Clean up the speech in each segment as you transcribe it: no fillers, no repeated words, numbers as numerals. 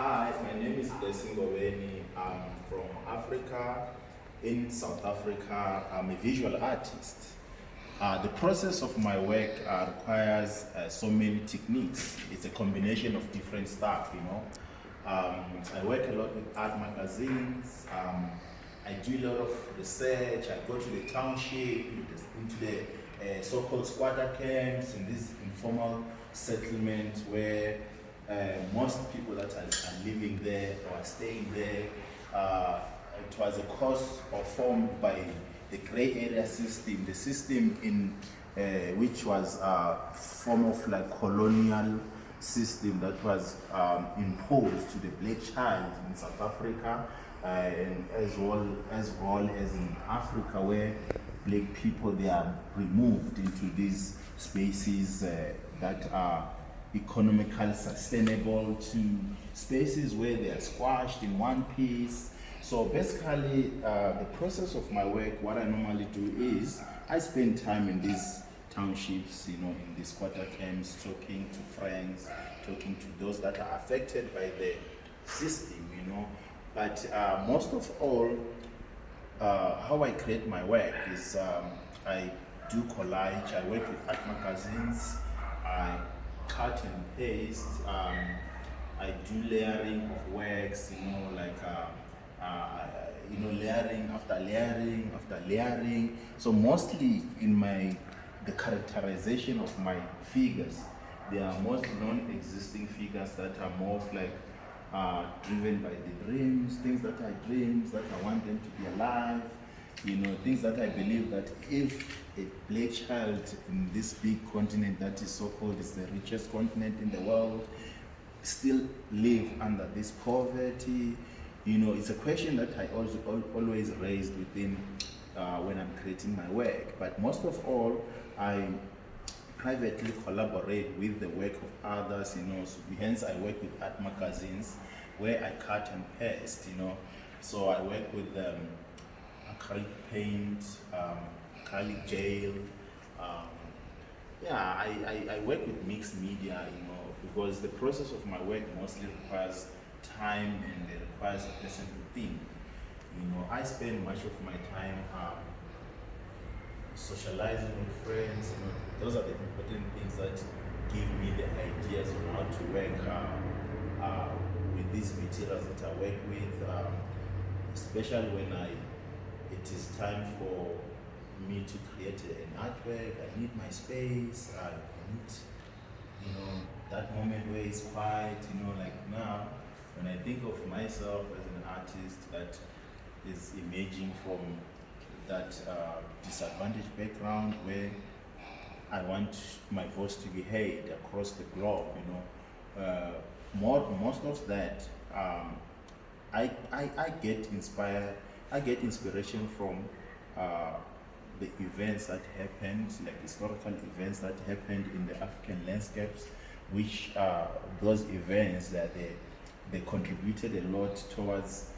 Hi, my name is Ngobeni. I'm from Africa. In South Africa, I'm a visual artist. The process of my work requires so many techniques. It's a combination of different stuff, you know. I work a lot with art magazines. I do a lot of research. I go to the township, into the so-called squatter camps, in this informal settlement where most people that are living there or are staying there, it was a cause or formed by the grey area system, the system in which was a form of like colonial system that was imposed to the black child in South Africa, and as well as in Africa, where black people they are removed into these spaces that are economically sustainable, to spaces where they are squashed in one piece. So basically, the process of my work, what I normally do is I spend time in these townships, you know, in these squatter camps, talking to friends, talking to those that are affected by the system, you know. But most of all, how I create my work is I do collage, I work with art magazines, I cut and paste, I do layering of works, you know, like layering after layering after layering. So mostly in the characterization of my figures, they are most non-existing figures that are more of like driven by the dreams, things that I dreams, that I want them to be alive, you know, things that I believe that if a black child in this big continent that is so-called is the richest continent in the world, still live under this poverty, you know, it's a question that I also always raised within when I'm creating my work. But most of all, I privately collaborate with the work of others, you know, so hence I work with art magazines where I cut and paste, you know. So I work with acrylic paint, acrylic gel. I work with mixed media, you know, because the process of my work mostly requires time and it requires a person to think. You know, I spend much of my time socializing with friends. You know, those are the important things that give me the ideas on how to work with these materials that I work with, especially when it is time for me to create an artwork. I need my space. I need, you know, that moment where it's quiet. You know, like now, when I think of myself as an artist that is emerging from that disadvantaged background where I want my voice to be heard across the globe, you know. Most of that, I get inspired, I get inspiration from the events that happened, like historical events that happened in the African landscapes, which those events that they contributed a lot towards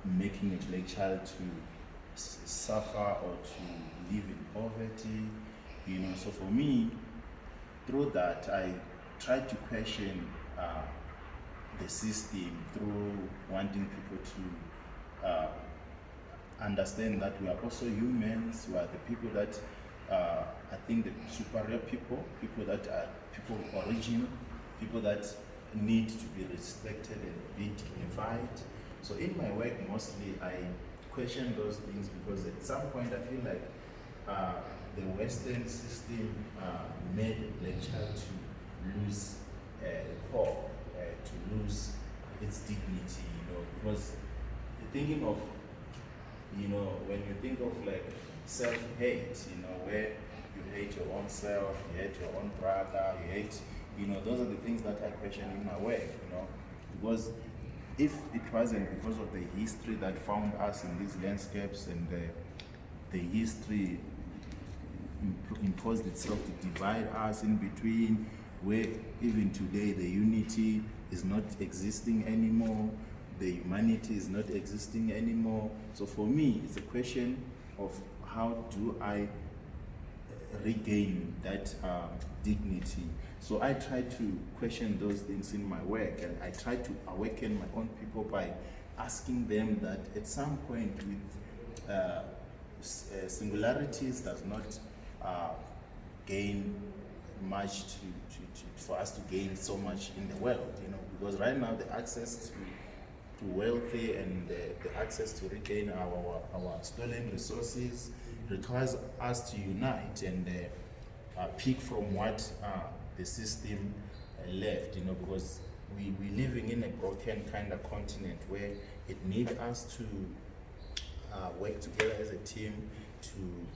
making a black child to suffer or to live in poverty, you know. So for me, through that, I try to question the system through wanting people to understand that we are also humans. We are the people that I think the superior people, people that are people original, people that need to be respected and be dignified. So in my work, mostly I question those things because at some point I feel like the Western system made the black child to lose hope, to lose its dignity, you know, because thinking of, you know, when you think of like self-hate, you know, where you hate your own self, you hate your own brother, you hate, you know, those are the things that I question in my work, you know, because if it wasn't because of the history that found us in these landscapes and the history imposed itself to divide us in between, where even today the unity is not existing anymore, the humanity is not existing anymore. So for me, it's a question of how do I regain that dignity. So I try to question those things in my work, and I try to awaken my own people by asking them that at some point with singularities does not gain much for us to gain so much in the world, because right now the access to wealthy and the access to regain our stolen resources requires us to unite and pick from what the system left, because we're living in a broken kind of continent where it needs us to work together as a team to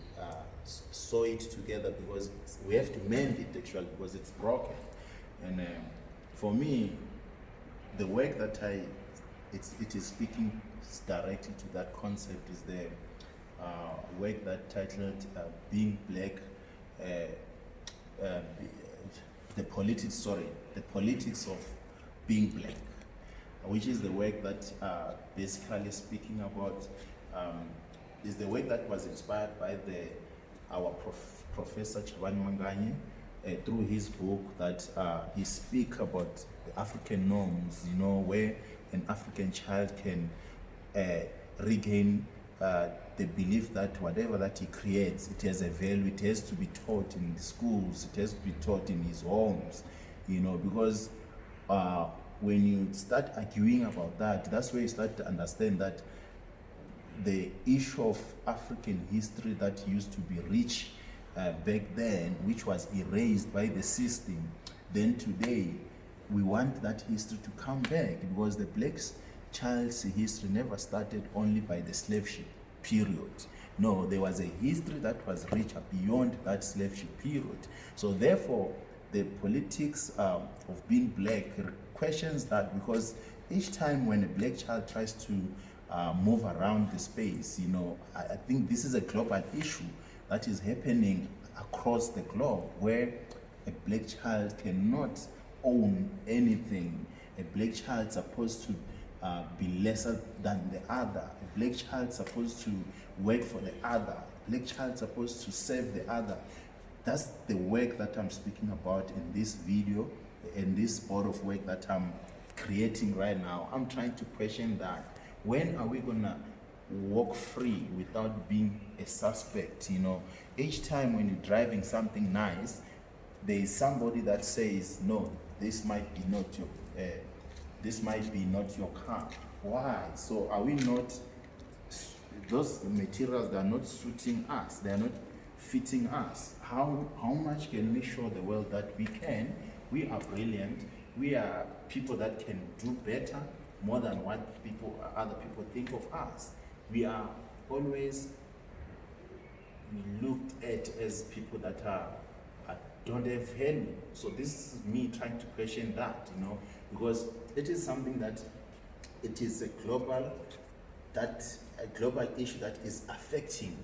sew it together, because we have to mend it actually, because it's broken. And for me, the work that it is speaking directly to that concept is the work that titled Being Black, the politics of being black, which is the work that basically speaking about is the work that was inspired by our Professor Chabani Manganye through his book that he speak about the African norms, where an African child can regain the belief that whatever that he creates, it has a value, it has to be taught in the schools, it has to be taught in his homes, because when you start arguing about that, that's where you start to understand that the issue of African history that used to be rich back then, which was erased by the system, then today we want that history to come back, because the black child's history never started only by the slave ship period. No, there was a history that was richer beyond that slave ship period. So therefore, the politics of being black questions that, because each time when a black child tries to move around the space, I think this is a global issue that is happening across the globe, where a black child cannot own anything. A black child is supposed to be lesser than the other. A black child is supposed to work for the other. A black child is supposed to serve the other. That's the work that I'm speaking about in this video, in this board of work that I'm creating right now. I'm trying to question that. When are we gonna walk free without being a suspect? Each time when you're driving something nice, there is somebody that says, no, this might be not your car. Why? So are we not, those materials, they are not suiting us, they are not fitting us. How much can we show the world that we are brilliant, we are people that can do better, more than what other people think of us? We are always looked at as people that don't have value. So this is me trying to question that, because it is something that it is a global issue that is affecting.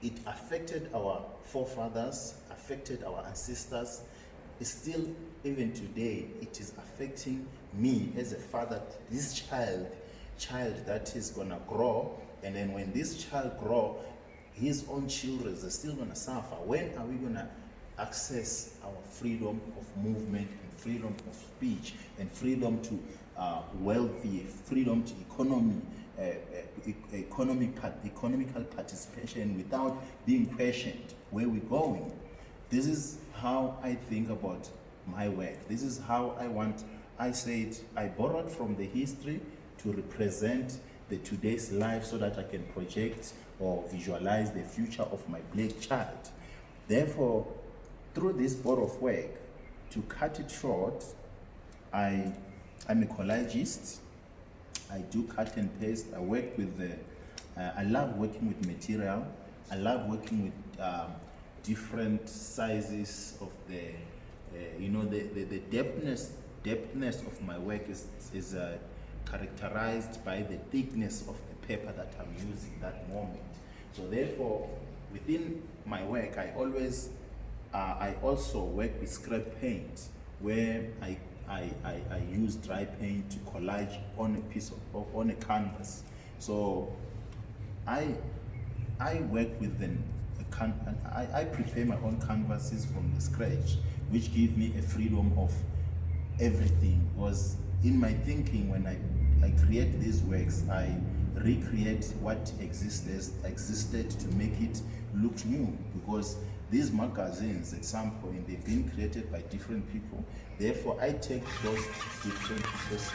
It affected our forefathers, affected our ancestors. It's still, even today, it is affecting me as a father, this child that is gonna grow, and then when this child grow, his own children are still gonna suffer. When are we gonna access our freedom of movement and freedom of speech and freedom to wealthy, freedom to economical participation without being questioned where we're going? This is how I think about my work. This is how I said I borrowed from the history to represent the today's life so that I can project or visualize the future of my black child. Therefore, through this board of work, to cut it short, I'm a collagist. I do cut and paste. I work with I love working with material. I love working with different sizes of the depthness of my work is characterized by the thickness of the paper that I'm using that moment. So therefore, within my work, I also work with scrap paint, where I use dry paint to collage on on a canvas. So I work with a I prepare my own canvases from the scratch, which give me a freedom of everything. Was in my thinking when I create these works, I recreate what existed to make it look new, because these magazines at some point they've been created by different people. Therefore, I take those different sources